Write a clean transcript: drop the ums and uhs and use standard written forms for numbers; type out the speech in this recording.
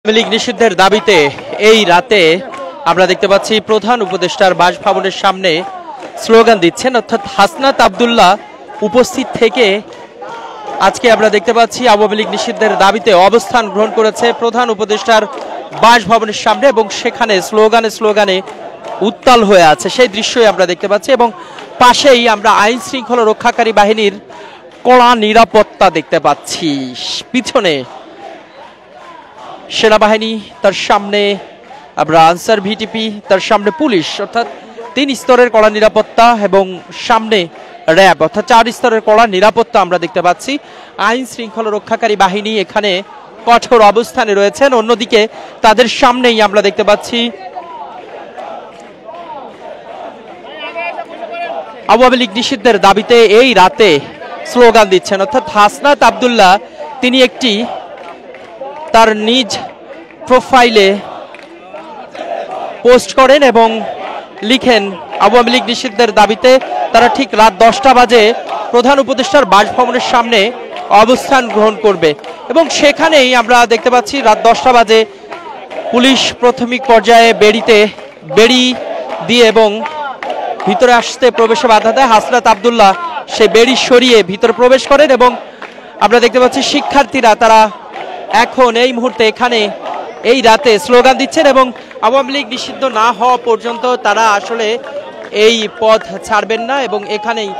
আওয়ামী লীগ নিষিদ্ধের দাবিতে এই রাতে আমরা দেখতে পাচ্ছি প্রধান উপদেষ্টার বাসভবনের সামনে স্লোগান দিচ্ছেন, অর্থাৎ হাসনাত আব্দুল্লাহ উপস্থিত থেকে আজকে আমরা দেখতে পাচ্ছি আওয়ামী লীগ নিষিদ্ধের দাবিতে অবস্থান গ্রহণ করেছে প্রধান উপদেষ্টার বাসভবনের সামনে এবং সেখানে স্লোগানে উত্তাল হয়ে আছে সেই দৃশ্যই আমরা দেখতে পাচ্ছি। এবং পাশেই আমরা আইন শৃঙ্খলা রক্ষাকারী বাহিনীর কড়া নিরাপত্তা দেখতে পাচ্ছি, পিছনে সেনাবাহিনী, তার সামনে আমরা আনসার ভিটিপি, তার সামনে পুলিশ, অর্থাৎ 3 স্তরের কড়া নিরাপত্তা এবং সামনে র্যাব, অর্থাৎ 4 স্তরের কড়া নিরাপত্তা আমরা দেখতে পাচ্ছি। আইন শৃঙ্খলা রক্ষাকারী বাহিনী এখানে কঠোর অবস্থানে রয়েছেন। অন্যদিকে তাদের সামনেই আমরা দেখতে পাচ্ছি আওয়ামী লীগ নিষিদ্ধের দাবিতে এই রাতে স্লোগান দিচ্ছেন, অর্থাৎ হাসনাত আব্দুল্লাহ তিনি একটি তার নিজ প্রোফাইলে পোস্ট করেন এবং লিখেন আওয়ামী লীগ নিষিদ্ধের দাবিতে তারা ঠিক রাত 10টা বাজে প্রধান উপদেষ্টার বাসভবনের সামনে অবস্থান গ্রহণ করবে। এবং সেখানেই আমরা দেখতে পাচ্ছি রাত 10টা বাজে পুলিশ প্রাথমিক পর্যায়ে বেড়ি দিয়ে এবং ভিতরে আসতে প্রবেশে বাধা দেয়। হাসনাত আব্দুল্লাহ সে বেড়ি সরিয়ে ভিতরে প্রবেশ করেন এবং আমরা দেখতে পাচ্ছি শিক্ষার্থীরা তারা এখন এই মুহূর্তে এখানে এই রাতে স্লোগান দিচ্ছেন এবং আওয়ামী লীগ নিষিদ্ধ না হওয়া পর্যন্ত তারা আসলে এই পথ ছাড়বেন না এবং এখানেই